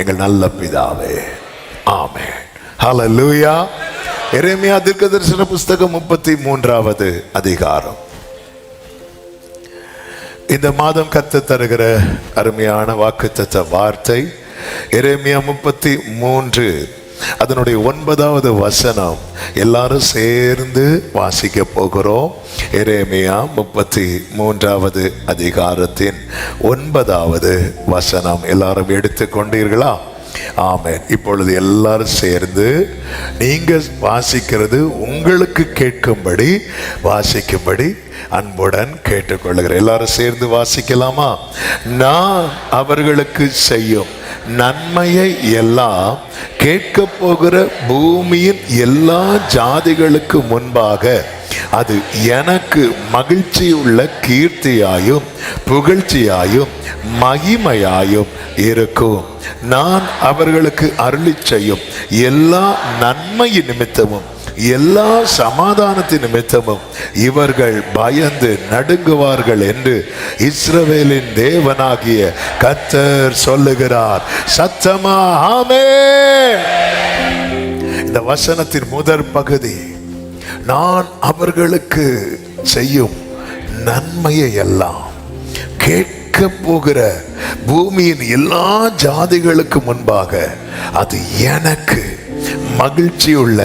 எங்கள் நல்ல பிதாவே, ஆமென். ஹல்லேலூயா. எரேமியா தீர்க்கதரிசன புஸ்தகம் 33வது அதிகாரம். இந்த மாதம் கர்த்தர் தருகிற அருமையான வாக்குத்தத்த வார்த்தை எரேமியா 33 அதனுடைய 9வது வசனம். எல்லாரும் சேர்ந்து வாசிக்க போகிறோம். எரேமியா 33வது அதிகாரத்தின் 9வது வசனம். எல்லாரும் எடுத்துக்கொண்டீர்களா? ஆமென். இப்பொழுது எல்லாரும் சேர்ந்து நீங்க வாசிக்கிறது உங்களுக்கு கேட்கும்படி வாசிக்கும்படி அன்புடன் கேட்டுக்கொள்கிறேன். எல்லாரும் சேர்ந்து வாசிக்கலாமா? நான் அவர்களுக்கு செய்யும் நன்மையை எல்லாம் கேட்க போகிற பூமியின் எல்லா ஜாதிகளுக்கு முன்பாக அது எனக்கு மகிழ்ச்சியுள்ள கீர்த்தியாயும் புகழ்ச்சியாயும் மகிமையாயும் இருக்கும். நான் அவர்களுக்கு அருளி செய்யும் எல்லா நன்மையின் நிமித்தமும் எல்லா சமாதானத்தின் நிமித்தமும் இவர்கள் பயந்து நடுங்குவார்கள் என்று இஸ்ரவேலின் தேவனாகிய கர்த்தர் சொல்லுகிறார். சத்தமா ஆமென். இந்த வசனத்தின் முதற் பகுதி, நான் அவர்களுக்கு செய்யும் நன்மையை எல்லாம் கேட்க போகிற பூமியின் எல்லா ஜாதிகளுக்கு முன்பாக அது எனக்கு மகிழ்ச்சியுள்ள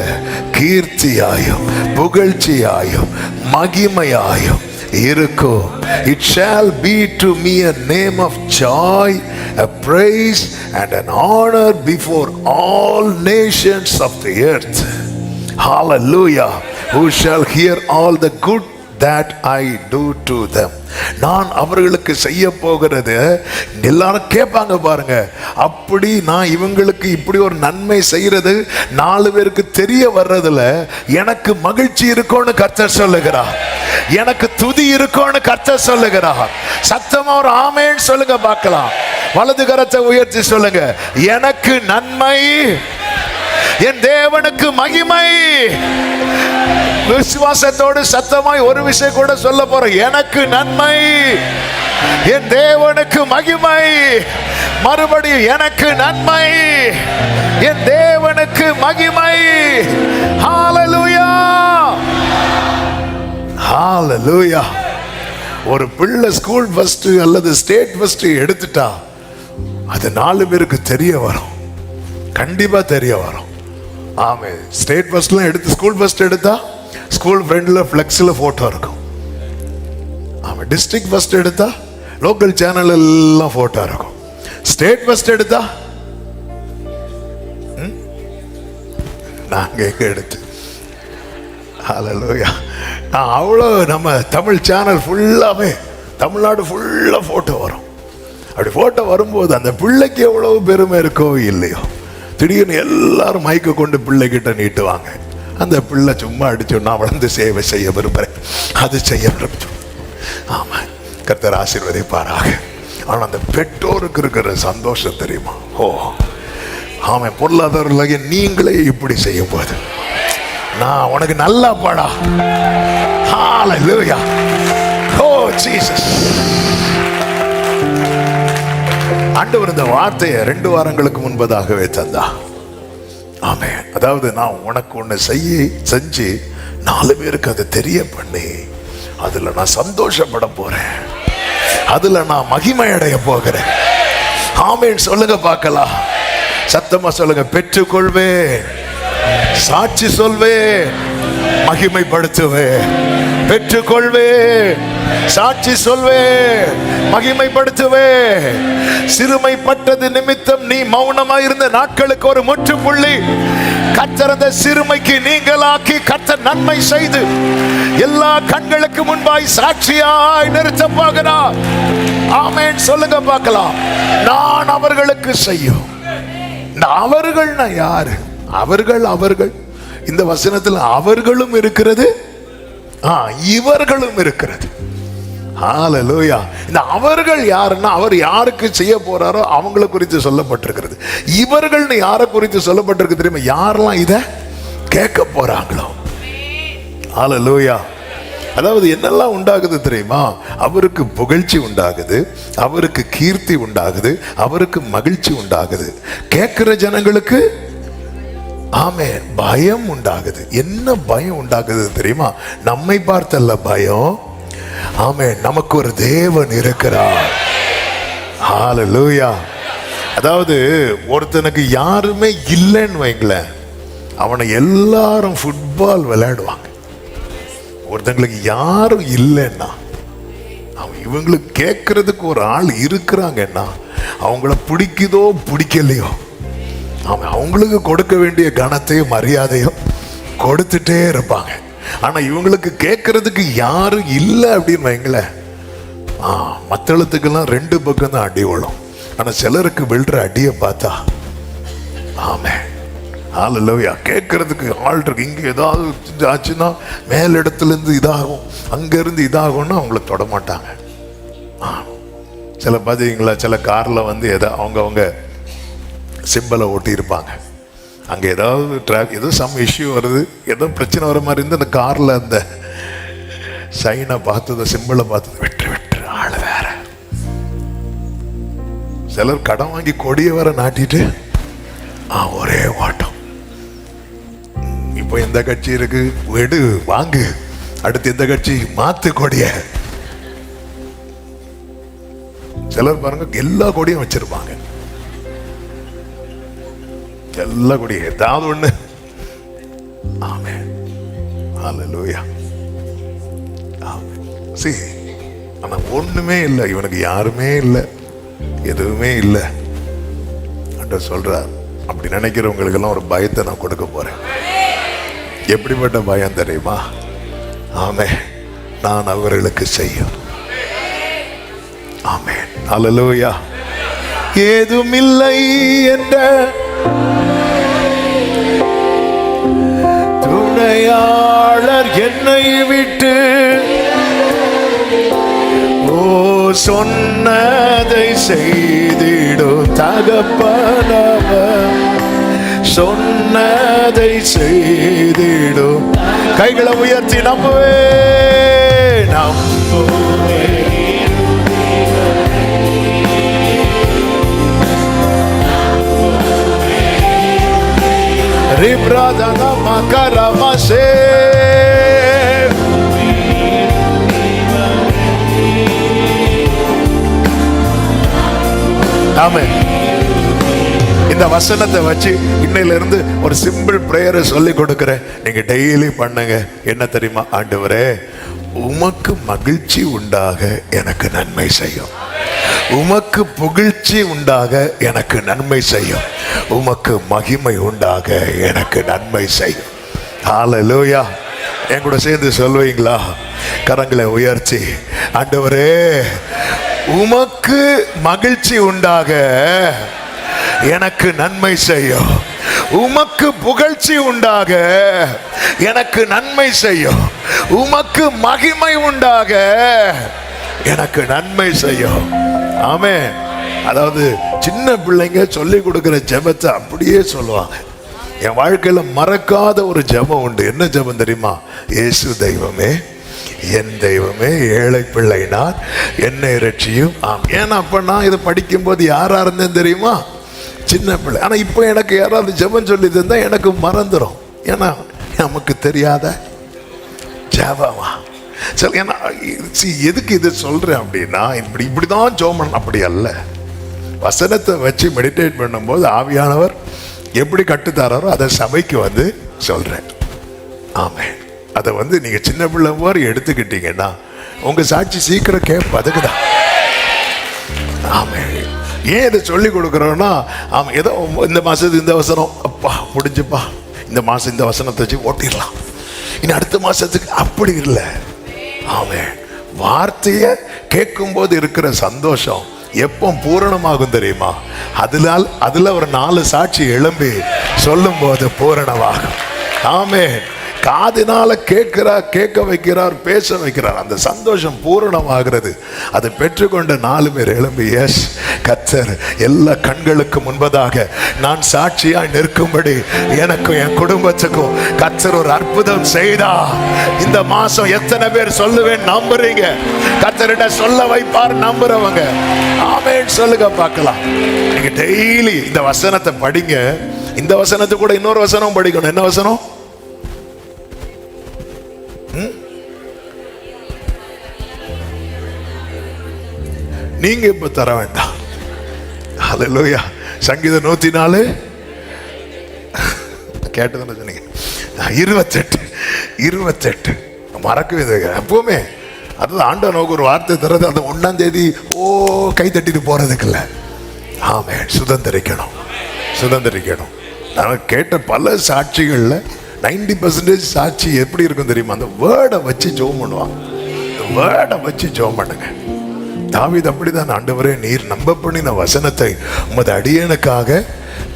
கீர்த்தியாயும் புகழ்ச்சியாயும் மகிமையாயும் இருக்கும். It shall be to me a name of joy, a praise and an honor before all nations of the earth. Hallelujah. Who shall hear all the good that I do to them. நான் அவர்களுக்கு செய்ய போகிறது எல்லாரும் கேட்பாங்க பாருங்க. அப்படி நான் இவங்களுக்கு இப்படி ஒரு நன்மை செய்யறது 4 பேருக்கு தெரிய வர்றதுல எனக்கு மகிழ்ச்சி இருக்கும்னு கர்த்தர் சொல்லுகிறார். எனக்கு துதி இருக்கும்னு கர்த்தர் சொல்லுகிறார். சத்தமா ஒரு ஆமென் சொல்லுங்க பார்க்கலாம். வலது கரத்தை உயர்த்தி சொல்லுங்க. எனக்கு நன்மை, என் தேவனுக்கு மகிமை. விசுவாசத்தோடு சத்தமாய் ஒரு விஷயம் கூட சொல்ல போறோம். எனக்கு நன்மை, என் தேவனுக்கு மகிமை. மறுபடியும் எனக்கு நன்மை, என் தேவனுக்கு மகிமை. ஹல்லேலூயா, ஹல்லேலூயா. ஒரு பிள்ளை ஸ்கூல் ஃபர்ஸ்ட் அல்லது ஸ்டேட் ஃபர்ஸ்ட் எடுத்துட்டா அது 4 பேருக்கு தெரிய வரும். கண்டிப்பா தெரிய வரும். ஆமே. ஸ்டேட் ஃபர்ஸ்ட்லாம் எடுத்து ஸ்கூல் ஃபர்ஸ்ட் எடுத்தா ஸ்கூல் ஃப்ரெண்ட்ல ஃப்ளெக்ஸில் ஃபோட்டோ இருக்கும். ஆமாம். டிஸ்ட்ரிக்ட் ஃபர்ஸ்ட் எடுத்தா லோக்கல் சேனல் எல்லாம் ஃபோட்டோ இருக்கும். ஸ்டேட் ஃபர்ஸ்ட் எடுத்தா நாங்கள் எங்கே எடுத்து ஹல்லேலூயா. அவ்வளோ நம்ம தமிழ் சேனல் ஃபுல்லாகவே தமிழ்நாடு ஃபுல்லாக ஃபோட்டோ வரும். அப்படி ஃபோட்டோ வரும்போது அந்த பிள்ளைக்கு எவ்வளோ பெருமை இருக்கோ இல்லையோ, திடீர்னு எல்லாரும் மைக்கை கொண்டு பிள்ளைகிட்ட நீட்டுவாங்க. அந்த பிள்ளை சும்மா அடிச்சு, நான் வளர்ந்து சேவை செய்ய விரும்புகிறேன், அது செய்ய விரும்புகிறேன். ஆமாம். கர்த்தர் ஆசீர்வதிப்பாராக. ஆனால் அந்த பெற்றோருக்கு இருக்கிற சந்தோஷம் தெரியுமா? ஓ ஆமாம். பொருளாதார நீங்களே இப்படி செய்யும் போது நான் உனக்கு நல்லா பாடா. ஹல்லேலூயா. ஓ ஜீசஸ். ஆண்டவர் இந்த வார்த்தையை 2 வாரங்களுக்கு முன்பதாகவே தந்தா. ஆமென். அதாவது நான் உனக்கு ஒன்று செஞ்சு 4 பேருக்கு அதை தெரிய பண்ணி அதுல நான் சந்தோஷப்பட போறேன், அதுல நான் மகிமை அடைய போகிறேன். ஆமென் சொல்லுங்க பார்க்கலாம். சத்தமா சொல்லுங்க. பெற்றுக்கொள்வேன், சாட்சி சொல்வேன், மகிமைப்படுத்துவேன். பெற்றுக்கொள்வேன், சாட்சி சொல்வேன், மகிமைப்படுத்துவேன். சிறுமைப்பட்டது நிமித்தம் நீ மௌனமாயிருந்த நாட்களுக்கு ஒரு முற்றுப்புள்ளி கர்த்தர் அந்த சிறுமைக்கு நீங்களாக்கி கர்த்தர் நன்மை செய்து எல்லா கண்களுக்கு முன்பாய் சாட்சியாய் நிறுத்த போகிறார். ஆமென் சொல்லுங்க பார்க்கலாம். நான் அவர்களுக்கு செய்யும். அவர்கள்னா யாரு? அவர்கள் இந்த வசனத்தில் அவர்களும் இருக்கிறது, இவர்களும் இருக்கிறது. ஹல்லேலூயா. இந்த அவர்கள் யாருன்னா அவர் யாருக்கு செய்ய போறாரோ அவங்களை குறித்து சொல்லப்பட்டிருக்கிறது. இவர்கள்னு யாரை குறித்து சொல்லப்பட்டிருக்கு தெரியுமா? யாரெல்லாம் இத கேட்க போறாங்களோ. ஹல்லேலூயா. அதாவது என்னெல்லாம் உண்டாகுது தெரியுமா? அவருக்கு புகழ்ச்சி உண்டாகுது, அவருக்கு கீர்த்தி உண்டாகுது, அவருக்கு மகிழ்ச்சி உண்டாகுது. கேட்கிற ஜனங்களுக்கு ஆமென் பயம் உண்டாகுது. என்ன பயம் உண்டாகுது தெரியுமா? நம்மை பார்த்தல்ல பயம். ஆமென், நமக்கு ஒரு தேவன் இருக்கிறார். ஹல்லேலூயா. அதாவது ஒருத்தனுக்கு யாருமே இல்லைன்னு வைங்களேன், அவனை எல்லாரும் ஃபுட்பால் விளையாடுவாங்க. ஒருத்தங்களுக்கு யாரும் இல்லைன்னா, இவங்களுக்கு கேட்கறதுக்கு ஒரு ஆள் இருக்கிறாங்கன்னா, அவங்கள பிடிக்குதோ பிடிக்கலையோ, அவங்களுக்கு கொடுக்க வேண்டிய கனத்தையும் மரியாதையும் கொடுத்துட்டே இருப்பாங்க. ஆனா இவங்களுக்கு கேட்கறதுக்கு யாரும் இல்லை அப்படின்னு வைங்களேன், மத்தளத்துக்கெல்லாம் 2 பக்கம் தான் அடி விழும். ஆனா சிலருக்கு விழுற அடியை பார்த்தா ஆமென் ஹல்லேலூயா, கேட்கறதுக்கு ஆள் இருக்கு. இங்க ஏதாவது ஆச்சுன்னா மேல் இடத்துல இருந்து இதாகும், அங்க இருந்து இதாகும்னா அவங்கள தொட மாட்டாங்க. சில பார்த்தீங்களா, சில கார்ல வந்து அவங்க சிம்பலை ஓட்டி இருப்பாங்க. அங்கே ஏதாவது ஏதோ சம் இஷ்யூ வருது, ஏதோ பிரச்சனை வர மாதிரி இருந்து அந்த காரில் அந்த சைனை பார்த்தது, சிம்பிளை பார்த்தது, வெற்று ஆள் வேற. சிலர் கடன் வாங்கி கொடிய வேற நாட்டிட்டு ஒரே ஓட்டம். இப்போ எந்த கட்சி இருக்கு, எடு வாங்கு, அடுத்து எந்த கட்சி மாத்து கொடிய. சிலர் பாருங்க எல்லா கொடியும் வச்சிருப்பாங்க, எல்லா கொடியும் ஏதாவது ஒண்ணு. ஆமென் ஹல்லேலூயா. சரி, ஆனா ஒண்ணுமே இல்லை, இவனுக்கு யாருமே இல்லை, எதுவுமே இல்லை என்று சொல்றார். அப்படி நினைக்கிறவங்களுக்கு எல்லாம் ஒரு பயத்தை நான் கொடுக்க போறேன். எப்படிப்பட்ட பயம் தெரியுமா? ஆமென், நான் அவர்களுக்கு செய்யும். ஆமென் ஹல்லேலூயா. ஏதுமில்லை என்ற துணையாளர் என்னை விட்டு சொன்னதை செய்திடும் தகப்பனவர், சொன்னதை செய்திடும். கைகளை உயர்த்தி நம்புவே நம்புவே. ரிப்ராதன மகரமசே. ஆமென். இந்த வசனத்தை வச்சு இன்னையில இருந்து ஒரு சிம்பிள் பிரேயரை சொல்லி கொடுக்கிறேன். நீங்க டெய்லி பண்ணுங்க. என்ன தெரியுமா? ஆண்டவரே, உமக்கு மகிழ்ச்சி உண்டாக எனக்கு நன்மை செய்யும், உமக்கு புகழ்ச்சி உண்டாக எனக்கு நன்மை செய்யும், உமக்கு மகிமை உண்டாக எனக்கு நன்மை செய்யும். ஹல்லேலூயா. என் கூட சேர்ந்து சொல்வீங்களா? கரங்களை உயர்த்தி, ஆண்டவரே உமக்கு மகிழ்ச்சி உண்டாக எனக்கு நன்மை செய்யும், உமக்கு புகழ்ச்சி உண்டாக எனக்கு நன்மை செய்யும், உமக்கு மகிமை உண்டாக எனக்கு நன்மை செய்யும். ஆமென். அதாவது சின்ன பிள்ளைங்க சொல்லி கொடுக்கிற ஜெபத்தை அப்படியே சொல்லுவாங்க. என் வாழ்க்கையில மறக்காத ஒரு ஜெபம் உண்டு. என்ன ஜெபம் தெரியுமா? இயேசு தெய்வமே, என் தெய்வமே, ஏழை பிள்ளை நான், என்னை ரட்சியும். ஏன்னா அப்ப நான் இதை படிக்கும் போது யாரா இருந்தேன் தெரியுமா? சின்ன பிள்ளை. ஆனா இப்போ எனக்கு யாராவது ஜெபம் சொல்லி தந்தா எனக்கு மறந்துடும். ஏன்னா நமக்கு தெரியாத ஜெபமா. சரி, ஏன்னா எதுக்கு இது சொல்றேன் அப்படின்னா, இப்படிதான் ஜெபம் அப்படி அல்ல. வசனத்தை வச்சு மெடிடேட் பண்ணும்போது ஆவியானவர் எப்படி கட்டுத்தாரோ அதை சபைக்கு வந்து சொல்றேன். ஆமென். அதை வந்து நீங்க சின்ன பிள்ளை மாதிரி எடுத்துக்கிட்டீங்கன்னா உங்க சாட்சி சீக்கிரம் கேட்ப. அதுக்குதான். ஆமென். ஏன் இதை சொல்லி கொடுக்குறோன்னா, ஆமாம், ஏதோ இந்த மாசத்துக்கு இந்த வசனம் அப்பா முடிஞ்சுப்பா, இந்த மாசம் இந்த வசனத்தை வச்சு ஓட்டிடலாம், இனி அடுத்த மாசத்துக்கு அப்படி இல்லை. ஆமென். வார்த்தையை கேட்கும் போது இருக்கிற சந்தோஷம் எப்போ பூரணமாகும் தெரியுமா? அதுல ஒரு 4 சாட்சி எழும்பி சொல்லும் போது பூரணமாகும். ஆமென். காதினால கேட்கிறார், கேட்க வைக்கிறார், பேச வைக்கிறார். அந்த சந்தோஷம் பூரணமாகிறது. அதை பெற்றுக்கொண்ட 4 பேர் எழும்பி, எஸ் கர்த்தர் எல்லா கண்களுக்கு முன்பதாக நான் சாட்சியாய் நிற்கும்படி எனக்கும் என் குடும்பத்துக்கும் கர்த்தர் ஒரு அற்புதம் செய்தா. இந்த மாசம் எத்தனை பேர் சொல்லுவேன் நம்புறீங்க? கர்த்தர்கிட்ட சொல்ல வைப்பார் நம்புறவங்க ஆமென் சொல்லுங்க பார்க்கலாம். நீங்க டெய்லி இந்த வசனத்தை படிங்க. இந்த வசனத்தை கூட இன்னொரு வசனம் படிக்கணும். என்ன வசனம்? நீங்க இப்ப தர வேண்டாம். ஹல்லேலூயா. சங்கீதம் 104 கேட்டதுன்னு சொன்னீங்க. 28 மறக்கவே எப்பவுமே. அதுதான் ஆண்டவர் நமக்கு ஒரு வார்த்தை தர்றது. அது 1ஆம் தேதி கை தட்டிட்டு போறதுக்கு இல்லை. ஆமென். சுதந்திரிக்கணும். நான் கேட்ட பல சாட்சிகள்ல 90% சாட்சி எப்படி இருக்கும் தெரியுமா? அந்த வேர்டை வச்சு ஜெபம் பண்ணுவாங்க. வேர்டை வச்சு ஜெபம் பண்ணுங்க. தாவீது அப்படிதான், ஆண்டவரே நீர் நம்ப பண்ணின வசனத்தை உமது அடியனுக்காக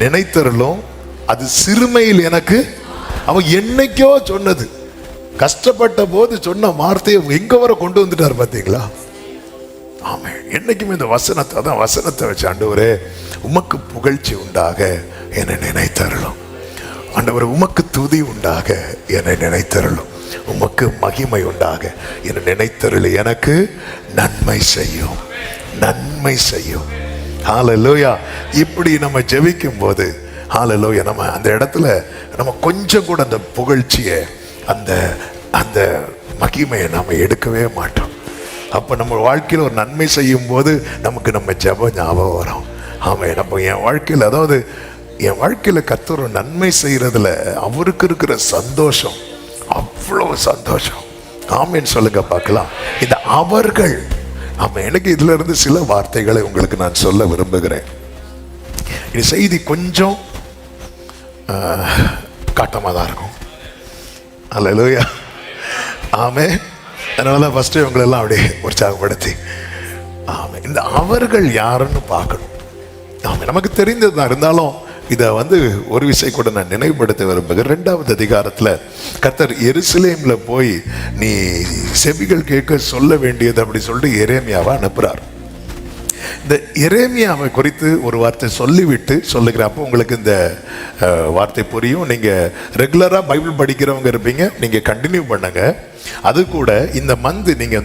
நினைத்தருளும். அது சிறுமையில் எனக்கு அவன் என்னைக்கோ சொன்னது, கஷ்டப்பட்ட போது சொன்ன வார்த்தையை எங்க வர கொண்டு வந்துட்டார் பார்த்தீங்களா? ஆமென். என்னைக்குமே இந்த வசனத்தை, அதான் வசனத்தை வச்சு ஆண்டவரே உமக்கு புகழ்ச்சி உண்டாக என்னை நினைத்தருளும். ஆண்டவரே உமக்கு துதி உண்டாக என்னை நினைத்தருளும். உமக்கு மகிமை உண்டாக என்னை நினைத்தருள். எனக்கு நன்மை செய்யும். ஹல்லேலூயா. இப்படி நம்ம ஜெபிக்கும் போது ஹல்லேலூயா, நம்ம அந்த இடத்துல நம்ம கொஞ்சம் கூட அந்த புகழ்ச்சியை, அந்த அந்த மகிமையை நம்ம எடுக்கவே மாட்டோம். அப்போ நம்ம வாழ்க்கையில் ஒரு நன்மை செய்யும் போது நமக்கு நம்ம ஜெபம் ஞாபகம் வரும். ஆமாம். நம்ம என் வாழ்க்கையில், அதாவது என் வாழ்க்கையில் கர்த்தர் ஒரு நன்மை செய்கிறதுல அவருக்கு இருக்கிற சந்தோஷம் அவ்வளோ சந்தோஷம். ஆமென் சொல்லுங்க பார்க்கலாம். இந்த அவர்கள், ஆமாம். எனக்கு இதுல இருந்து சில வார்த்தைகளை உங்களுக்கு நான் சொல்ல விரும்புகிறேன். இது செய்தி கொஞ்சம் காட்டமாக தான் இருக்கும். அல்லேலூயா. ஆமென். அதனால ஃபர்ஸ்ட் இவங்களெல்லாம் அப்படியே உற்சாகப்படுத்தி ஆமாம் இந்த அவர்கள் யாருன்னு பார்க்கணும். ஆமாம். நமக்கு தெரிந்தது தான், இருந்தாலும் இதை ஒரு விஷயம் கூட நான் நினைவுபடுத்த விரும்புகிறேன். 2வது அதிகாரத்தில் கர்த்தர் எருசலேம்ல போய் நீ செவிகள் கேட்க சொல்ல வேண்டியது அப்படி சொல்லிட்டு எரேமியாவை அனுப்புறார். இந்த எரேமியாவை குறித்து ஒரு வார்த்தை சொல்லிவிட்டு சொல்லுகிறேன். அப்போ உங்களுக்கு இந்த வார்த்தை புரியும். நீங்கள் ரெகுலராக பைபிள் படிக்கிறவங்க இருப்பீங்க, நீங்கள் கண்டினியூ பண்ணுங்க. அது கூட இந்த மந்த் நீங்கள்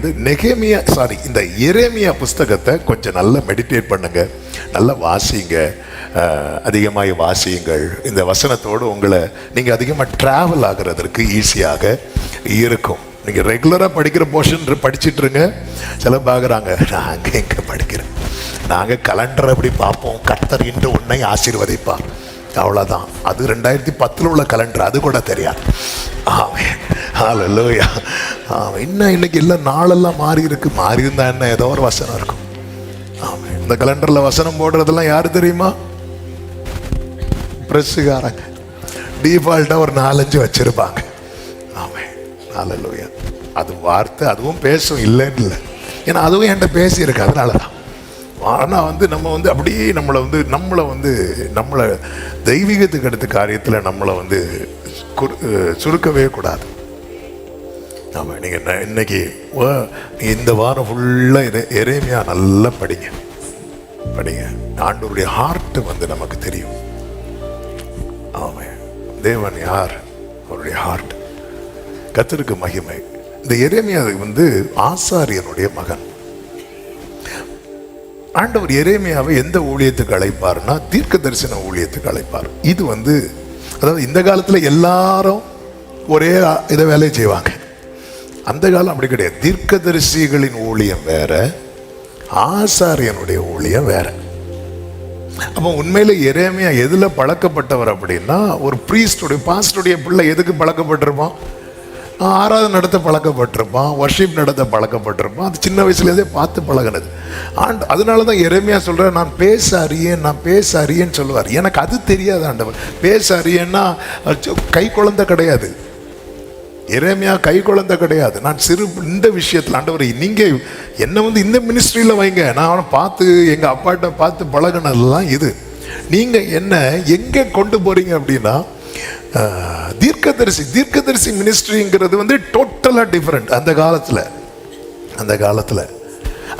இந்த எரேமியா புஸ்தகத்தை கொஞ்சம் நல்லா மெடிடேட் பண்ணுங்க, நல்லா வாசிங்க, அதிகமாக வாசியுங்கள். இந்த வசனத்தோடு நீங்கள் அதிகமாக ட்ராவல் ஆகிறதுக்கு ஈஸியாக இருக்கும். நீங்கள் ரெகுலராக படிக்கிற போர்ஷன் படிச்சுட்ருங்க. சில பார்க்குறாங்க, நாங்கள் எங்கே படிக்கிறேன், நாங்கள் கலண்டரை அப்படி பார்ப்போம், கர்த்தர் இன்று உன்னை ஆசீர்வதிப்பார், அவ்வளோதான். அது 2010 உள்ள கலண்டர், அது கூட தெரியாது. ஆமென். ஹல்லேலூயா. இன்னும் இன்னைக்கு எல்லாம் நாளெல்லாம் மாறி இருந்தா என்ன, ஏதோ ஒரு வசனம் இருக்கும். ஆமென். இந்த கலண்டரில் வசனம் போடுறதெல்லாம் யாரு தெரியுமா? பிரஸ்ஸுக்காரங்க. டிஃபால்ட்டாக ஒரு 4-5 வச்சிருப்பாங்க. ஆமென். ஹல்லேலூயா. அது வார்த்தை, அதுவும் பேசும், இல்லைன்னு இல்லை. ஏன்னா அதுவும் என்கிட்ட பேசியிருக்கு, அதனால தான். ஆனால் நம்ம அப்படியே நம்மளை தெய்வீகத்துக்கு அடுத்த காரியத்தில் நம்மளை சுருக்கவே கூடாது. ஆமாம். நீங்கள் இன்னைக்கு இந்த வாரம் ஃபுல்லாக எரேமியா நல்லா படிங்க. ஆண்டவருடைய ஹார்ட் நமக்கு தெரியும். ஆமாம். தேவன் யார், அவருடைய ஹார்ட். கர்த்தருக்கு மகிமை. இந்த எரேமியா ஆசாரியனுடைய மகன். ஆண்டவர் எரேமியாவை எந்த ஊழியத்துக்கு அழைப்பார்னா தீர்க்க தரிசன ஊழியத்துக்கு அழைப்பார். இது அதாவது இந்த காலத்தில் எல்லாரும் ஒரே இதை வேலையை செய்வாங்க. அந்த காலம் அப்படி கிடையாது. தீர்க்கதரிசிகளின் ஊழியம் வேற, ஆசாரியனுடைய ஊழியம் வேற. அப்போ உண்மையில எரேமியா எதுல பழக்கப்பட்டவர் அப்படின்னா, ஒரு பாஸ்டருடைய பிள்ளை எதுக்கு பழக்கப்பட்டிருப்பான்? ஆராதனை நடத்த பழக்கப்பட்டிருப்பான், வர்ஷிப் நடத்த பழக்கப்பட்டிருப்பான். அது சின்ன வயசுலேருந்தே பார்த்து பழகினது. அதனால தான் எரேமியா சொல்கிறேன், நான் பேச அறியேன்னு சொல்லுவார். எனக்கு அது தெரியாது ஆண்டவர். பேச அறியேன்னா கை குழந்தை கிடையாது. எரேமியா கை குழந்தை கிடையாது. நான் இந்த விஷயத்தில் ஆண்டவர் நீங்கள் என்னை இந்த மினிஸ்ட்ரியில் வைங்க, நான் அவனை பார்த்து எங்கள் அப்பாட்ட பார்த்து பழகினதுலாம் இது. நீங்கள் என்ன எங்கே கொண்டு போகிறீங்க அப்படின்னா, தீர்க்கதரிசி மினிஸ்ட்ரிங்கிறது வந்து டோட்டலா டிஃபரெண்ட். அந்த காலத்துல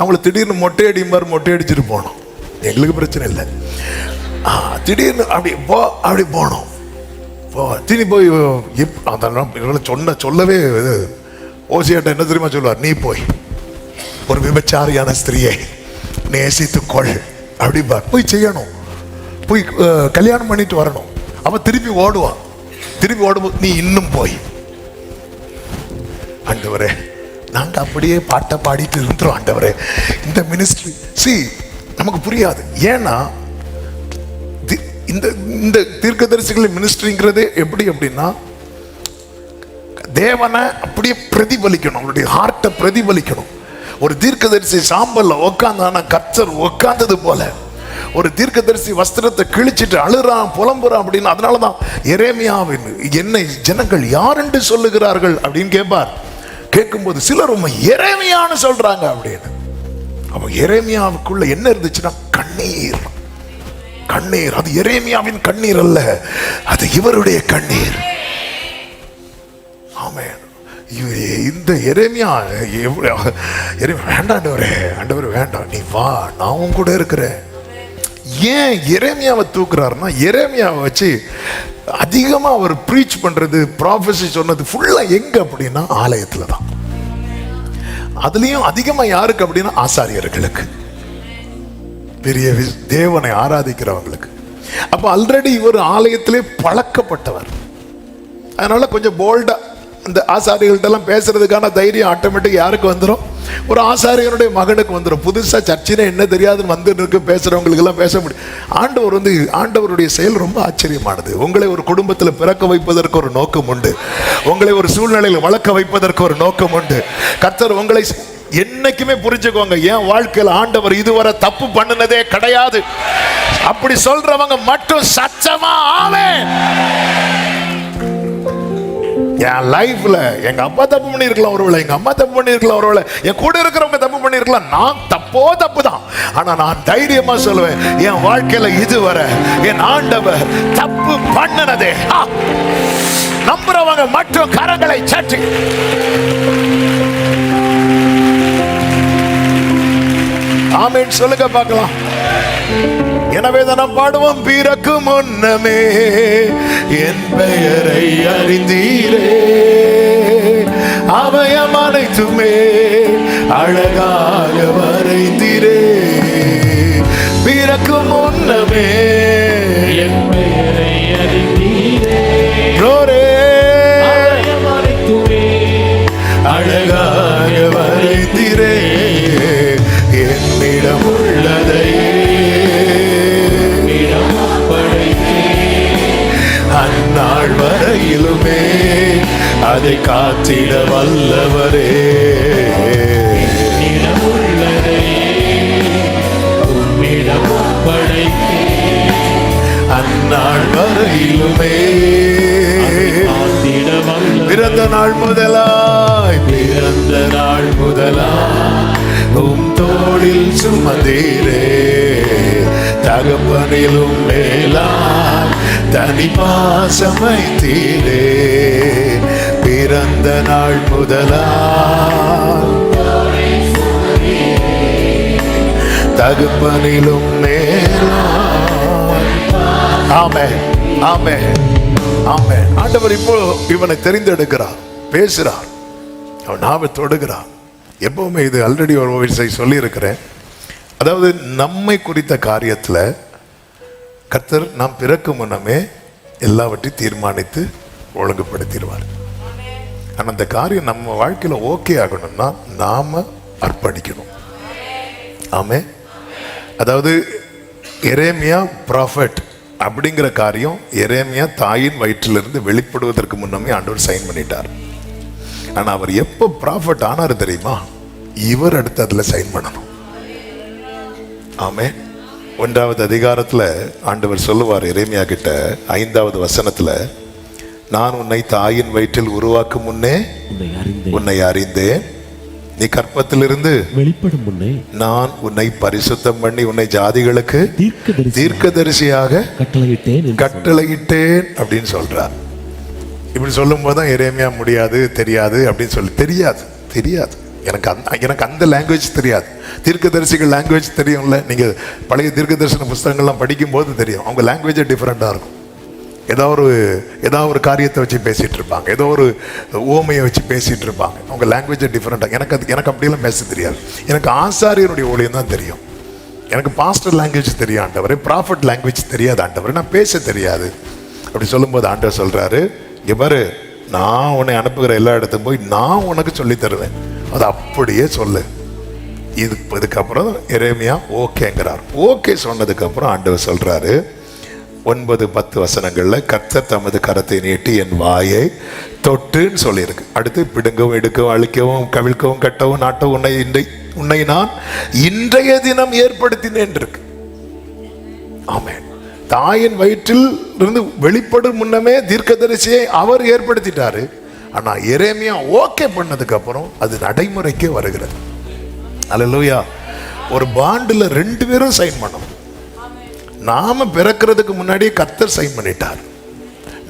அவங்கள திடீர்னு மொட்டை அடிச்சிட்டு போனோம். எங்களுக்கு பிரச்சனை இல்லை. திடீர்னு அப்படி போனோம். திடீர்னு போய் அதெல்லாம் சொல்லவே ஓசியாட்ட என்ன தெரியுமா சொல்லுவார்? நீ போய் ஒரு விபச்சாரியான ஸ்திரியை நேசித்துக்கொள் அப்படிப்பார். போய் செய்யணும், போய் கல்யாணம் பண்ணிட்டு வரணும். அவன் திருப்பி ஓடும்போது நீ இன்னும் போய், ஆண்டவரே நாங்க அப்படியே பாட்டை பாடிட்டு இருந்துரும். ஆண்டவரே இந்த மினிஸ்ட்ரி நமக்கு புரியாது. ஏன்னா இந்த தீர்க்கதரிசிகளின் மினிஸ்ட்ரிங்கிறது எப்படி அப்படின்னா, தேவனை அப்படியே பிரதிபலிக்கணும், அவருடைய ஹார்ட்டை பிரதிபலிக்கணும். ஒரு தீர்க்கதரிசி சாம்பல்ல உட்காந்தானா கர்த்தர் உட்கார்ந்தது போல, ஒரு தீர்க்கதரிசி வஸ்திரத்தை கிழிச்சிட்டு அழுறான் புலம்புறான் அப்படின்னு. அதனாலதான் எரேமியாவின் என்னை ஜனங்கள் யார் என்று சொல்லுகிறார்கள் அப்படின்னு கேட்கும்போது சிலர் உண்மை எரேமியான்னு சொல்றாங்க அப்படின்னு. அவன் எரேமியாவுக்குள்ள என்ன இருந்துச்சுன்னா கண்ணீர். அது எரேமியாவின் கண்ணீர் அல்ல, அது இவருடைய கண்ணீர். ஆமென். இந்த எரேமியா வேண்டாம் ஆண்டவரே வேண்டாம், நீ வா, நான் உன் கூட இருக்கிறேன். ஏன் எரேமியாவை தூக்குறாருன்னா, எரேமியாவை வச்சு அதிகமா அவர் ப்ரீச் பண்றது, ப்ராஃபஸி சொன்னது ஃபுல்லா எங்க அப்படின்னா ஆலயத்துல தான். அதுலயும் அதிகமா யாருக்கு அப்படின்னா ஆசாரியர்களுக்கு, பெரிய தேவனை ஆராதிக்கிறவங்களுக்கு. அப்ப ஆல்ரெடி இவர் ஆலயத்திலே பழக்கப்பட்டவர். அதனால கொஞ்சம் போல்டா இந்த ஆசாரியர்கள்ட்ட எல்லாம் பேசுறதுக்கான தைரியம் ஆட்டோமேட்டிக் யாருக்கு வந்துடும்? ஒரு ஆசாரியனுடைய மகனுக்கு வந்துடும். புதுசா சர்ச்சினா என்ன தெரியாதுன்னு வந்து பேசுறவங்களுக்கு எல்லாம் பேச முடியும். ஆண்டவருடைய செயல் ரொம்ப ஆச்சரியமானது. உங்களை ஒரு குடும்பத்தில் பிறக்க வைப்பதற்கு ஒரு நோக்கம் உண்டு. உங்களை ஒரு சூழ்நிலையில் வளர்க்க வைப்பதற்கு ஒரு நோக்கம் உண்டு. கர்த்தர் உங்களை என்னைக்குமே புரிஞ்சுக்கோங்க, என் வாழ்க்கையில் ஆண்டவர் இதுவரை தப்பு பண்ணினதே கிடையாது. அப்படி சொல்றவங்க மட்டும் சச்சமா ஆமென். என் லைஃப்ல எங்க அப்பா தப்பு பண்ணிருக்கலாம், ஒருவேளை எங்க அம்மா தப்பு பண்ணிருக்கலாம், ஒருவேளை என் கூட இருக்கிறவங்க தப்பு பண்ணிருக்கலாம். நான் தப்பு தான். ஆனா நான் தைரியமா சொல்லுவேன், என் வாழ்க்கையில இதுவரை என் ஆண்டவர் தப்பு பண்ணினதே. நம்புறவங்க மட்டும் கரங்களை சற்றி ஆமென் சொல்லுங்க பார்க்கலாம். எனவே தான் பாடுவோம், பிறக்கு முன்னமே என் பெயரை அறிந்தீரே, அவயம் அனைத்துமே அழகாக வரைந்தீரே. பிறக்கு முன்னமே என் பெயரை அறிந்தீரே, அவயம் அனைத்துமே அழகாக வரைந்தீரே. என்னிடம் உள்ளதை அந்நாள் வரையிலுமே அதை காத்திட வல்லவரே. அந்நாள் வரையிலுமே பிறந்த நாள் முதலாய் உம் தோளில் சுமந்தீரே, தகப்பனிலும் மேலாய் தனி பாசம் வைத்தீரே. பிறந்த நாள் முதலாய் தகப்பனிலும் மேலாய். ஆமென், ஆமென், ஆமென். ஆண்டவர் இப்போ இவனை தெரிந்தெடுக்கிறார், பேசுறார், அவன் நாவை தொடுகிறார். எப்பவுமே இது ஆல்ரெடி ஒரு விஷயம் சொல்லி இருக்கிறேன். அதாவது நம்மை குறித்த காரியத்துல கர்த்தர் நாம் பிறக்கும் முன்னமே எல்லாவற்றையும் தீர்மானித்து ஒழுங்குபடுத்திடுவார். ஆனா அந்த காரியம் நம்ம வாழ்க்கையில ஓகே ஆகணும்னா நாம அர்ப்பணிக்கணும். ஆமே. அதாவது எரேமியா ப்ராஃபட் அப்படிங்கிற காரியம் எரேமியா தாயின் வயிற்றிலிருந்து வெளிப்படுவதற்கு முன்னமே ஆண்டவர் சைன் பண்ணிட்டார். ஆனா அவர் எப்போ ப்ராஃபட் ஆனாரு தெரியுமா? இவர் அடுத்து அதுல சைன் பண்ணணும். ஆமே. 1வது அதிகாரத்துல ஆண்டவர் சொல்லுவார் எரேமியா கிட்ட 5வது வசனத்துல, நான் உன்னை தாயின் வயிற்றில் உருவாக்கும் முன்னே உன்னை அறிந்தேன், நீ கற்பத்திலிருந்து வெளிப்படும் முன்னே நான் உன்னை பரிசுத்தம் பண்ணி உன்னை ஜாதிகளுக்கு தீர்க்கதரிசியாக கட்டளையிட்டேன் அப்படின்னு சொல்றார். இப்படி சொல்லும் போதுதான் எரேமியா முடியாது, தெரியாது அப்படின்னு சொல்லி, தெரியாது எனக்கு அந்த லாங்குவேஜ் தெரியாது. தீர்க்கதரிசிகள் லாங்குவேஜ் தெரியும்ல, நீங்க பழைய தீர்க்கதரிசன புஸ்தகங்கள்லாம் படிக்கும் போது தெரியும். அவங்க லாங்குவேஜ் டிஃப்ரெண்டா இருக்கும். ஏதாவது ஒரு காரியத்தை வச்சு பேசிட்டு இருப்பாங்க, ஏதோ ஒரு ஓமையை வச்சு பேசிட்டு இருப்பாங்க. அவங்க லாங்குவேஜ் டிஃப்ரெண்டாக. எனக்கு அப்படியெல்லாம் பேச தெரியாது. எனக்கு ஆசாரியருடைய ஊழியம் தான் தெரியும். எனக்கு பாஸ்டர் லாங்குவேஜ் தெரியும் ஆண்டவரே, ப்ராஃபட் லாங்குவேஜ் தெரியாது ஆண்டவரே, நான் பேச தெரியாது. அப்படி சொல்லும்போது ஆண்டவர் சொல்றாரு, இங்க பாரு, நான் உன்னை அனுப்புகிற எல்லா இடத்துக்கும் போய் நான் உனக்கு சொல்லி தருவேன், அது அப்படியே சொல்லு. இதுக்கப்புறம் எரேமியா ஓகேங்கிறார். ஓகே சொன்னதுக்கு அப்புறம் ஆண்டவர் சொல்றாரு 9-10 வசனங்கள்ல, கர்த்தர் தமது கரத்தை நீட்டி என் வாயை தொட்டுன்னு சொல்லியிருக்கு. அடுத்து பிடுங்கவும் எடுக்கவும் அழிக்கவும் கவிழ்க்கவும் கட்டவும் நாட்டவும் உன்னை நான் இன்றைய தினம் ஏற்படுத்தினேன் இருக்கு. ஆமென். தாயின் வயிற்றில் இருந்து வெளிப்படும் முன்னமே தீர்க்கதரிசியை அவர் ஏற்படுத்திட்டாரு. ஆனா எரேமியா ஓகே பண்ணதுக்கு அப்புறம் அது நடைமுறைக்கே வருகிறது. அல்லேலூயா. ஒரு பாண்டுல 2 பேரும் சைன் பண்ணணும். நாம பிறக்கிறதுக்கு முன்னாடியே கர்த்தர் சைன் பண்ணிட்டார்.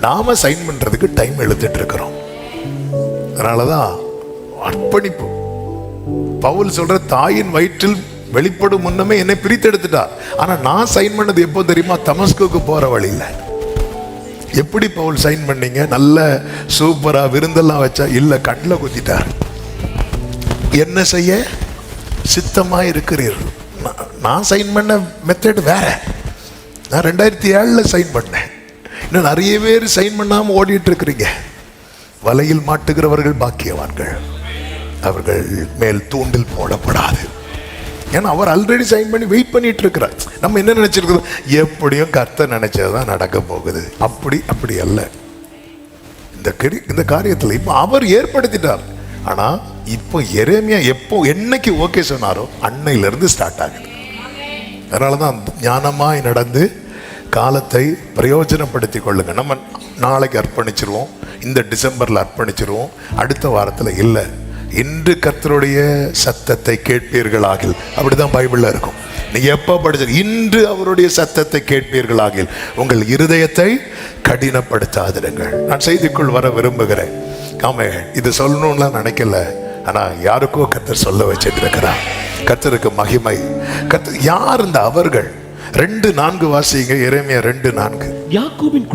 நாம சைன் பண்றதுக்கு டைம் எழுதிட்டு இருக்கிறோம். அதனாலதான் அர்ப்பணிப்பு. பவுல் சொல்ற, தாயின் வயிற்றில் வெளிப்படும் முன்னமே என்னை பிரித்து எடுத்துட்டார். ஆனா நான் சைன் பண்ணது எப்போ தெரியுமா? தமஸ்குக்கு போற வழியில. எப்படி பவுல் சைன் பண்ணீங்க? நல்ல சூப்பரா விருந்தெல்லாம் வச்சா? இல்ல, கண்ணில் குத்திட்டார். என்ன செய்ய சித்தமா இருக்கிறீர்கள்? நான் சைன் பண்ண மெத்தட் வேற. நான் 2007 சைன் பண்ணேன். இன்னும் நிறைய பேர் சைன் பண்ணாம ஓடிட்டு இருக்கிறீங்க. வலையில் மாட்டுகிறவர்கள் பாக்கியவான்கள், அவர்கள் மேல் தூண்டில் போடப்படாது. ஏன்னா அவர் ஆல்ரெடி சைன் பண்ணி வெயிட் பண்ணிட்டு இருக்கிறார். நம்ம என்ன நினைச்சிருக்கிறோம்? எப்படியும் கர்த்தர் நினைச்சதுதான் நடக்க போகுது. அப்படி அல்ல. இந்த காரியத்தில் இப்ப அவர் ஏற்படுத்திட்டார். ஆனா இப்போ எரேமியா என்னைக்கு ஓகே சொன்னாரோ அன்னையில இருந்து ஸ்டார்ட் ஆகுது. அதனாலதான் ஞானமாய் நடந்து காலத்தை பிரயோஜனப்படுத்தி கொள்ளுங்க. நம்ம நாளைக்கு அர்ப்பணிச்சிருவோம், இந்த டிசம்பர்ல அர்ப்பணிச்சிருவோம், அடுத்த வாரத்துல இல்ல. இன்று கர்த்தருடைய சத்தத்தை கேட்பீர்களாகில், அப்படிதான் பைபிள்ல இருக்கும். நீங்க எப்ப படிச்ச, இன்று அவருடைய சத்தத்தை கேட்பீர்களாகில் உங்கள் இருதயத்தை கடினப்படுத்தாதிருங்கள். நான் செய்திக்குள் வர விரும்புகிறேன். ஆமே, இது சொல்லணும்லாம் நினைக்கல. ஆனா யாருக்கோ கர்த்தர் சொல்ல வச்சிட்டு இருக்கிறார். கர்த்தருக்கு மகிமை. கர்த்தர் யார் இந்த அவர்கள்? 2:4 வாசிங்க. எரேமியா 2:4. யாக்கோபின்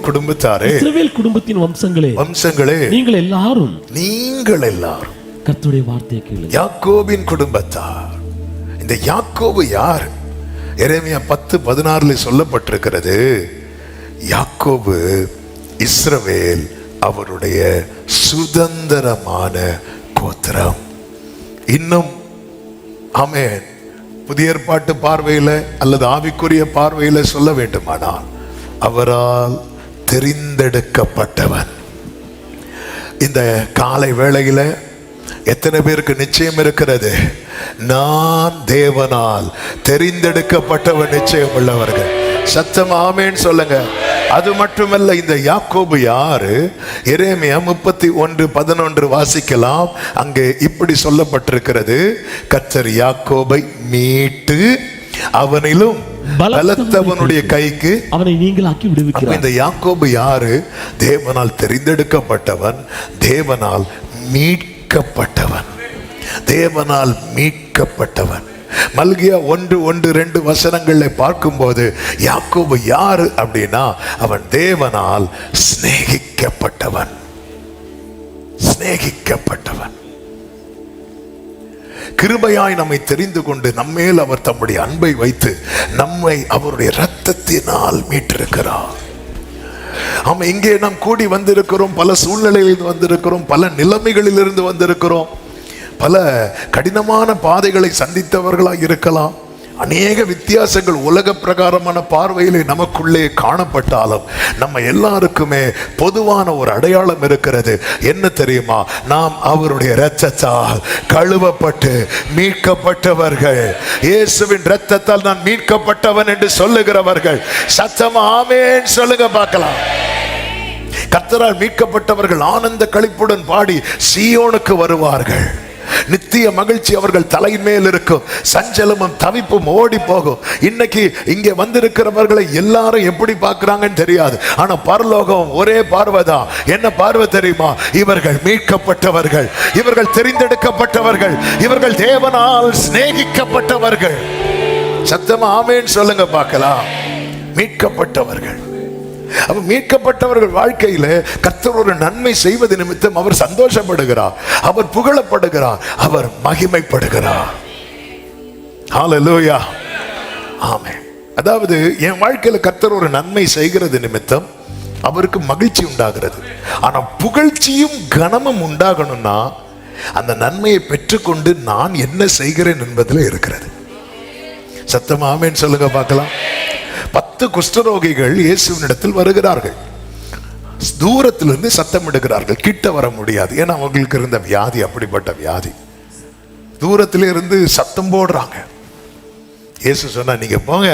குடும்பத்தாரே, இஸ்ரவேல் குடும்பத்தின் வம்சங்களே, நீங்கள் எல்லாரும் கர்த்தருடைய வார்த்தையை கேளுங்கள். யாக்கோபின் குடும்பத்தார். இந்த யாக்கோபு யார்? எரேமியா 10:16 சொல்லப்பட்டிருக்கிறது, யாக்கோபு இஸ்ரவேல் அவருடைய சுதந்திரமான கோத்திரம். இன்னும் ஆமென், புதிய ஏற்பாட்டு பார்வையில அல்லது ஆவிக்குரிய பார்வையில சொல்ல வேண்டுமானால், அவரால் தெரிந்தெடுக்கப்பட்டவன். இந்த காலை வேளையில எத்தனை பேருக்கு நிச்சயம் இருக்கிறது? நான் தேவனால் தெரிந்தெடுக்கப்பட்டவன். நிச்சயம் உள்ளவர்கள் சத்தம் ஆமென் சொல்லுங்க. அது மட்டுமல்ல, இந்த யாக்கோபு யாரு? எரேமியா 31:11 வாசிக்கலாம். அங்கே இப்படி சொல்லப்பட்டிருக்கிறது, கர்த்தர் யாக்கோபை மீட்டு அவனிலும் பலத்தவனுடைய கைக்கு அவனை நீங்களாக்கி விடுவிக்கிறார். இந்த யாக்கோபு யாரு? தேவனால் தெரிந்தெடுக்கப்பட்டவன், தேவனால் மீட்கப்பட்டவன், தேவனால் மீட்கப்பட்டவன். மல்கியா 1:1-2 வசனங்களை பார்க்கும்போது யாக்கோபு யாரு அப்படின்னா, அவன் தேவனால் சிநேகிக்கப்பட்டவன். கிருபையாய் நம்மை தெரிந்து கொண்டு நம்மேல் அவர் தம்முடைய அன்பை வைத்து நம்மை அவருடைய இரத்தத்தினால் மீட்டிருக்கிறார். ஆமா, இங்கே நாம் கூடி வந்திருக்கிறோம், பல சூழ்நிலையில் வந்திருக்கிறோம், பல நிலைமைகளில் இருந்து வந்திருக்கிறோம், பல கடினமான பாதைகளை சந்தித்தவர்களாக இருக்கலாம். அநேக வித்தியாசங்கள் உலக பிரகாரமான பார்வையிலே நமக்குள்ளே காணப்பட்டாலும் நம்ம எல்லாருக்குமே பொதுவான ஒரு அடையாளம் இருக்கிறது. என்ன தெரியுமா? நாம் அவருடைய இரத்தத்தால் கழுவப்பட்டு மீட்கப்பட்டவர்கள். இயேசுவின் இரத்தத்தால் நான் மீட்கப்பட்டவன் என்று சொல்லுகிறவர்கள் சத்தமா ஆமென் சொல்லுங்க பார்க்கலாம். கர்த்தரால் மீட்கப்பட்டவர்கள் ஆனந்த களிப்புடன் பாடி சீயோனுக்கு வருவார்கள். நித்திய மகிழ்ச்சி அவர்கள் தலைமேல் இருக்கும். சஞ்சலமும் தவிப்பும் ஓடி போகும். இன்னைக்கு இங்கே வந்திருக்கிறவர்களை எல்லாரும் எப்படி பார்க்கிறாங்கன்னு தெரியாது. ஆனா பரலோகம் ஒரே பார்வைதான். என்ன பார்வை தெரியுமா? இவர்கள் மீட்கப்பட்டவர்கள், இவர்கள் தெரிந்தெடுக்கப்பட்டவர்கள், இவர்கள் தேவனால் சிநேகிக்கப்பட்டவர்கள். சத்தமா ஆமென் சொல்லுங்க பார்க்கலாம். மீட்கப்பட்டவர்கள். அப்ப மீட்கப்பட்டவர்கள் வாழ்க்கையில கர்த்தர் ஒரு நன்மை செய்வது நிமித்தம் அவர் சந்தோஷப்படுகிறார், அவர் புகழப்படுகிறார், அவர் மகிமைப்படுகிறார். ஹல்லேலூயா, ஆமென். அதாவது என் வாழ்க்கையில கர்த்தர் ஒரு நன்மை செய்கிறது நிமித்தம் அவருக்கு மகிழ்ச்சி உண்டாகிறது. ஆனா புகழ்ச்சியும் கனமும் உண்டாகணும்னா அந்த நன்மையை பெற்றுக்கொண்டு நான் என்ன செய்கிறேன் என்பதில் இருக்கிறது. சத்தமா ஆமென் சொல்லுங்க பார்க்கலாம். 10 குஷ்டரோகிகள் இயேசுவினிடத்தில் வருகிறார்கள். தூரத்திலிருந்து சத்தம் இடுகிறார்கள், கிட்ட வர முடியாது. ஏன்னா அவங்களுக்கு இருந்த வியாதி அப்படிப்பட்ட வியாதி. தூரத்திலே இருந்து சத்தம் போடுறாங்க. இயேசு சொன்னா, நீங்க போங்க,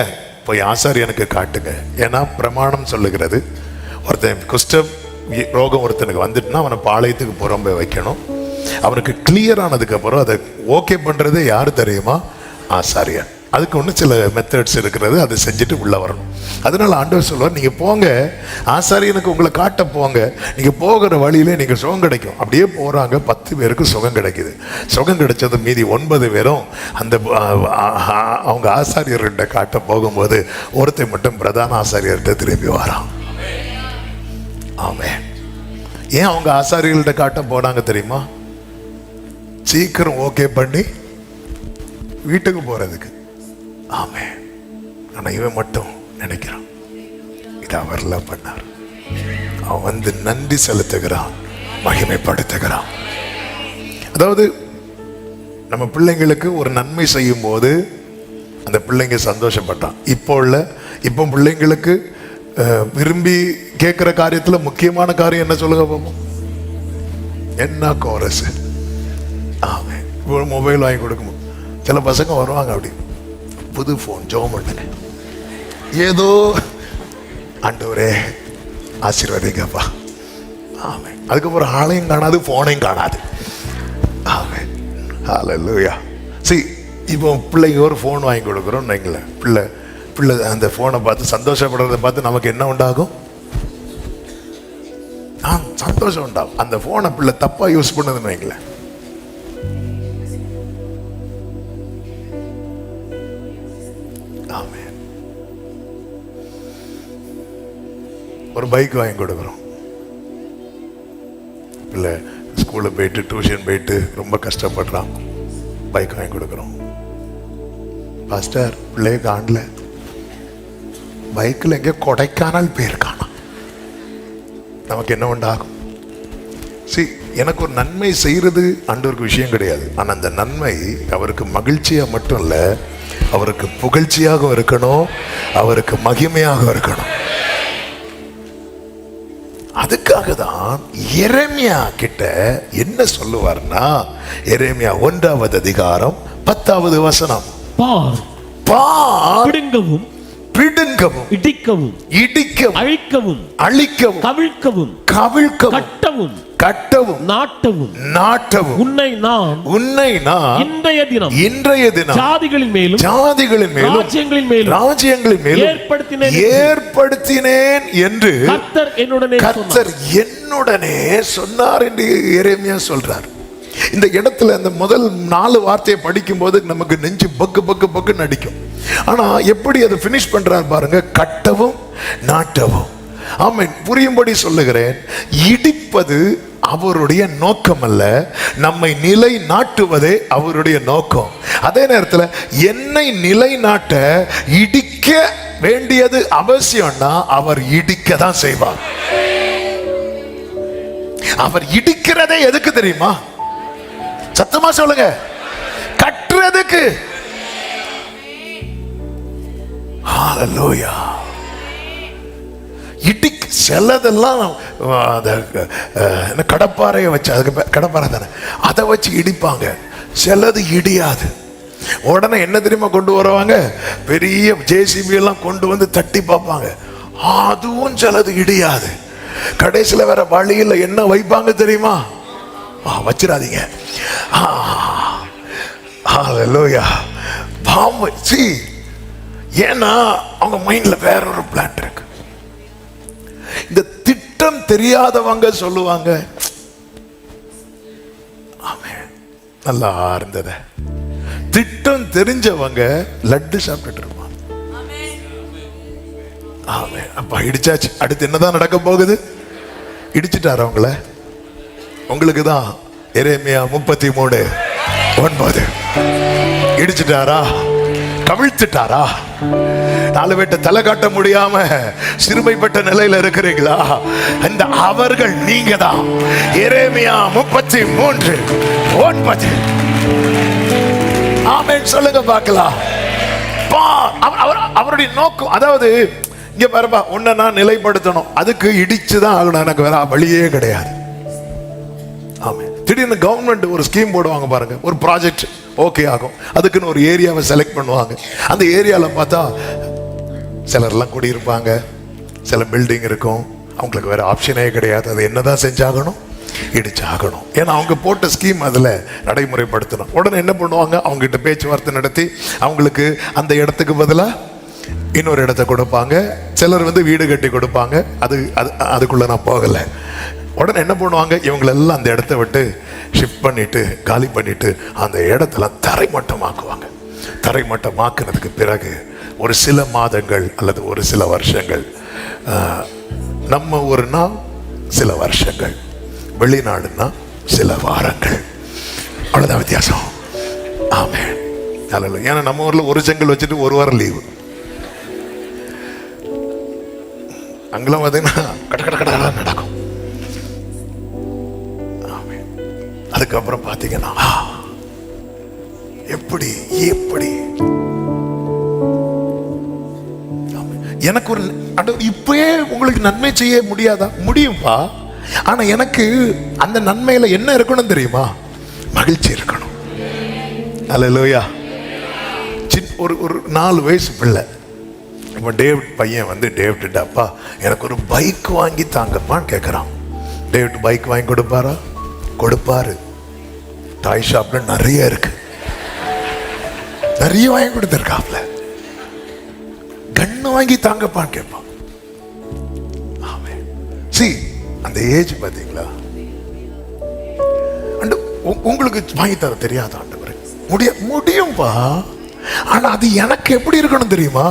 போய் ஆசாரியனுக்கு காட்டுங்க. ஏன்னா பிரமாணம் சொல்லுகிறது, ஒருத்தன் குஷ்ட ரோகம் ஒருத்தனுக்கு வந்துட்டுனா அவனை பாளையத்துக்கு புறம்பே வைக்கணும். அவனுக்கு கிளியர் ஆனதுக்கு அப்புறம் அதை ஓகே பண்றதே யாரு தெரியுமா? ஆசாரியன். அதுக்கு ஒன்று சில மெத்தட்ஸ் இருக்கிறது, அதை செஞ்சுட்டு உள்ள வரணும். அதனால ஆண்டவர் சொல்லுவார், நீங்க போங்க, ஆசாரியனுக்கு உங்களை காட்ட போங்க. நீங்க போகிற வழியிலே நீங்க சுகம் கிடைக்கும். அப்படியே போறாங்க. 10 பேருக்கு சுகம் கிடைக்குது. சுகம் கிடைச்சது மீதி 9 பேரும் அந்த அவங்க ஆசாரியர்கிட்ட காட்ட போகும்போது ஒருத்தர் மட்டும் பிரதான ஆசாரியர்கிட்ட திரும்பி வரான். ஆமென். ஏன் அவங்க ஆசாரியர்கள்ட்ட காட்ட போனாங்க தெரியுமா? சீக்கிரம் ஓகே பண்ணி வீட்டுக்கு போறதுக்கு. ஆமென். ஆனா இவன் மட்டும் நினைக்கிறான், இது அவர்லாம் பண்ணார். அவன் வந்து நன்றி செலுத்துகிறான், மகிமைப்படுத்துகிறான். அதாவது நம்ம பிள்ளைங்களுக்கு ஒரு நன்மை செய்யும் போது அந்த பிள்ளைங்க சந்தோஷப்பட்டான். இப்போ பிள்ளைங்களுக்கு விரும்பி கேட்கிற காரியத்துல முக்கியமான காரியம் என்ன சொல்லுங்க பாப்போம்? என்ன கோரஸ்? ஆமென். மொபைல் வாங்கி கொடுக்கும். சில பசங்க வருவாங்க, அப்படி புது போன் ஜெபம் பண்ணுங்க, ஏதோ ஆண்டவரே ஆசீர்வதிங்கப்பா. ஆமென். அதுக்கப்புறம் ஆளையும் காணாது, போனையும் காணாது. ஆமென். ஹல்லேலூயா. சரி, இப்போ பிள்ளைங்க ஒரு போன் வாங்கி கொடுக்குறோம் வைங்களேன். பிள்ளை அந்த போனை பார்த்து சந்தோஷப்படுறதை பார்த்து நமக்கு என்ன உண்டாகும்? சந்தோஷம் உண்டாகும். அந்த போனை பிள்ளை தப்பா யூஸ் பண்ணதுன்னு வைங்களேன், ஒரு பைக் வாங்கி கொடுக்குறோம். பிள்ளை ஸ்கூலுக்கு போயிட்டு டியூஷன் போயிட்டு ரொம்ப கஷ்டப்படுறான், பைக் வாங்கி கொடுக்குறோம். பாஸ்டர் பிள்ளைய காணல, பைக்கில் எங்கே கொடைக்கானல் போயிருக்கானா? நமக்கு என்ன உண்டாகும்? சரி, எனக்கு ஒரு நன்மை செய்யறது ஆண்டவருக்கு விஷயம் கிடையாது. ஆனால் அந்த நன்மை அவருக்கு மகிழ்ச்சியாக மட்டும் இல்லை, அவருக்கு புகழ்ச்சியாக இருக்கணும், அவருக்கு மகிமையாக இருக்கணும். அதுக்காக தான் எரேமியா கிட்ட என்ன சொல்லுவார்னா, எரேமியா 1வது அதிகாரம் 10வது வசனம், பிடுங்கவும் பிடுங்கவும் இடிக்கவும் இடிக்கவும் அழிக்கவும் அழிக்கவும் கவிழ்க்கவும் கவிழ்க்கவும் கட்டவும் கட்டவும் நாட்டவும் நாட்டவும் உன்னை நான் இன்றைய தினம் ஜாதிகளின் மேலும் ராஜ்யங்களின் மேலும் ஏற்படுத்தினேன் என்று கர்த்தர் என்னுடனே சொன்னார் என்று எரேமியா சொல்றார். இந்த இடத்துல அந்த முதல் 4 வார்த்தையை படிக்கும் போது நமக்கு நெஞ்சு பக்கு பக்கு பக்கு நடிக்கும். ஆனா எப்படி அதை பினிஷ் பண்றார் பாருங்க, கட்டவும் நாட்டவும். ஆமென். புரியும்படி சொல்லுகிறேன், இடிப்பது அவருடைய நோக்கம் அல்ல, நம்மை நிலை நாட்டுவதே அவருடைய நோக்கம். அதே நேரத்தில் என்னை நிலை நாட்ட இடிக்க வேண்டியது அவசியம்னா அவர் இடிக்க தான் செய்வார். அவர் இடிக்கிறதே எதுக்கு தெரியுமா? சத்தமா சொல்லுங்க, கட்டுறதுக்கு. ஹல்லேலூயா. சிலதெல்லாம் கடப்பாறையை வச்சு, அதுக்கு கடப்பாறை தானே, அதை வச்சு இடிப்பாங்க. சிலது இடியாது. உடனே என்ன தெரியுமா கொண்டு வருவாங்க? பெரிய ஜேசிபி எல்லாம் கொண்டு வந்து தட்டி பார்ப்பாங்க. அதுவும் சிலது இடியாது. கடைசியில் வேற வழியில் என்ன வைப்பாங்க தெரியுமா? வச்சிடாதீங்க. ஹalleluya. பாம்பு ஏன்னா அவங்க மைண்ட்ல வேற ஒரு பிளான் இருக்கு. இந்த திட்டம் தெரியாதவங்க சொல்லுவாங்க, ஆமென் நல்லா இருந்தது. திட்டம் தெரிஞ்சவங்க லட்டு சாப்பிட்டு இருப்பாங்க. ஆமென். அப்ப இடிச்சாச்சு, அடுத்து என்னதான் நடக்க போகுது? இடிச்சிட்டாரு அவங்கள. உங்களுக்கு தான் எரேமியா 33:9 இடிச்சிட்டாரா? கவிழ்த்துட்டாரா? 4 பேட்ட தலை காட்ட முடியாம சிறுமைப்பட்ட நிலையில இருக்கிறீங்களா? அந்த அவர்கள் நீங்க தான். எரேமியா 33:9. ஆமென் சொல்லுங்க பார்க்கலாம். அவருடைய நோக்கம், அதாவது இங்க பாருப்பா, உன்னை நான் நிலைப்படுத்தணும், அதுக்கு இடிச்சுதான் ஆகணும், எனக்கு வேற வழியே கிடையாது. ஆமென். திடீர்னு கவர்மெண்ட் ஒரு ஸ்கீம் போடுவாங்க பாருங்க, ஒரு ப்ராஜெக்ட் ஓகே ஆகும், அதுக்குன்னு ஒரு ஏரியாவை செலக்ட் பண்ணுவாங்க. அந்த ஏரியாவில் பார்த்தா சிலர்லாம் குடியிருப்பாங்க, சில பில்டிங் இருக்கும், அவங்களுக்கு வேற ஆப்ஷனே கிடையாது, அது என்னதான் செஞ்சாகணும், இடிச்சாகணும். ஏன்னா அவங்க போட்ட ஸ்கீம் அதில் நடைமுறைப்படுத்தணும். உடனே என்ன பண்ணுவாங்க, அவங்ககிட்ட பேச்சுவார்த்தை நடத்தி அவங்களுக்கு அந்த இடத்துக்கு பதிலாக இன்னொரு இடத்த கொடுப்பாங்க. சிலர் வீடு கட்டி கொடுப்பாங்க. அதுக்குள்ள நான் போகலை. உடனே என்ன பண்ணுவாங்க, இவங்களெல்லாம் அந்த இடத்த விட்டு ஷிஃப்ட் பண்ணிட்டு காலி பண்ணிட்டு அந்த இடத்துல தரைமட்டமாக்குவாங்க. தரைமட்டமாக்குனதுக்கு பிறகு ஒரு சில மாதங்கள் அல்லது ஒரு சில வருஷங்கள், நம்ம ஊர்னா சில வருஷங்கள், வெளிநாடுன்னா சில வாரங்கள், அவ்வளோதான் வித்தியாசம். ஆமென். ஏன்னா நம்ம ஊர்ல ஒரு செங்கல் வச்சுட்டு ஒரு வாரம் லீவு, அங்கெல்லாம் பார்த்தீங்கன்னா கட கட கட நடக்கும். அதுக்கப்புறம் பார்த்தீங்கன்னா எப்படி எப்படி எனக்கு ஒரு இப்பயே உங்களுக்கு நன்மை செய்ய முடியாதா? முடியும்பா. ஆனா எனக்கு அந்த நன்மையில என்ன இருக்கணும் தெரியுமா? மகிழ்ச்சி இருக்கணும். அல்லேலூயா. ஒரு 4 வயசு பிள்ளை, இப்போ டேவிட் பையன் டேவிட், அப்பா எனக்கு ஒரு பைக் வாங்கி தாங்கப்பான்னு கேட்குறான். டேவிட் பைக் வாங்கி கொடுப்பாரா? கொடுப்பாரு. டாய் ஷாப்ல நிறைய இருக்கு, நிறைய வாங்கி கொடுத்துருக்காப்ல. கண்ணு வாங்கி தாங்கப்பான்னு கேட்பான். அந்த ஏஜ் பாத்தீங்களா? உங்களுக்கு வாங்கி தர தெரியாத ஆண்டவரே, முடியும்பா. ஆனா அது எனக்கு எப்படி இருக்கணும் தெரியுமா?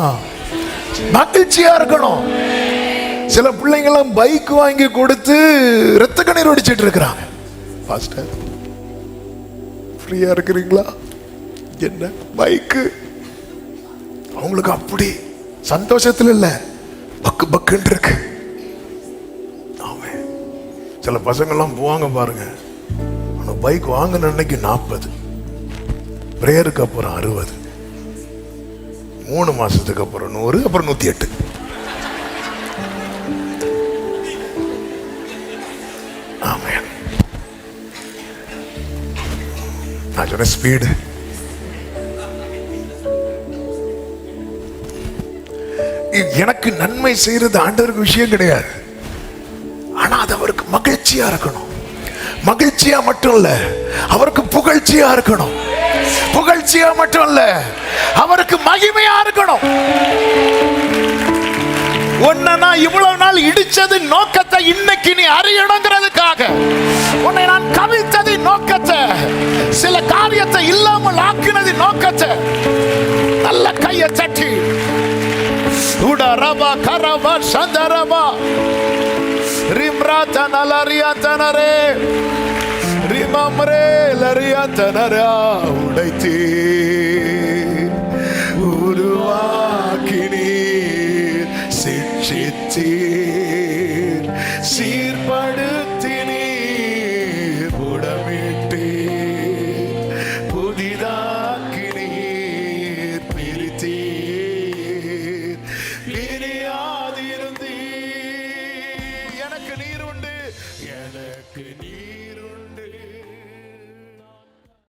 மகிழ்ச்சியா இருக்கணும். சில பிள்ளைங்களாம் பைக் வாங்கி கொடுத்து ரத்த கண்ணீர் வடிச்சிட்டு இருக்கிறாங்க. பாஸ்டர் ஃப்ரீயா இருக்கிறீங்களா? என்ன பைக்கு? அவங்களுக்கு அப்படி சந்தோஷத்துல இல்ல, பக்கு பக்குன்னு இருக்கு. சில பசங்கள்லாம் போவாங்க பாருங்க, ஆனால் பைக் வாங்கின அன்னைக்கு 40, பிரேயருக்கு அப்புறம் 60, 3 மாசத்துக்கு அப்புறம் 100, அப்புறம் 108. ஆமென். நான் சொன்ன ஸ்பீடு. எனக்கு நன்மை செய்யறது ஆண்டவருக்கு விஷயம் கிடையாது. ஆனா அது அவருக்கு மகிழ்ச்சியா இருக்கணும். மகிழ்ச்சியா மட்டும் இல்ல, அவருக்கு புகழ்ச்சியா இருக்கணும். புகழ்ச்சியா மட்டும் இல்ல, அவருக்கு மகிமையா இருக்கணும். உன்னை நான் இவ்வளவு நாள் இடிச்சது நோக்கத்தை இன்னைக்கு நீ அறியணுங்கிறதுக்காக. உன்னை நான் கவிழ்த்தது நோக்கத்தை, சில காரியத்தை இல்லாமல் ஆக்கினது நோக்கத்தை. நல்ல கையை தட்டி உடரபா கரபா சந்தரபா ரிம்ராத நலரியாதனரே ரிமம்ரே லரியாதனரா உடைத்தீ உருவாக்கினீர், சிட்சித்தீர், சீர்படுத்தினீர், புடமிட்டீர், புதிதாக்கினீர், பிரித்தீர், பிரியாதிருந்தீர். எனக்கு நீர் உண்டு, எனக்கு நீர்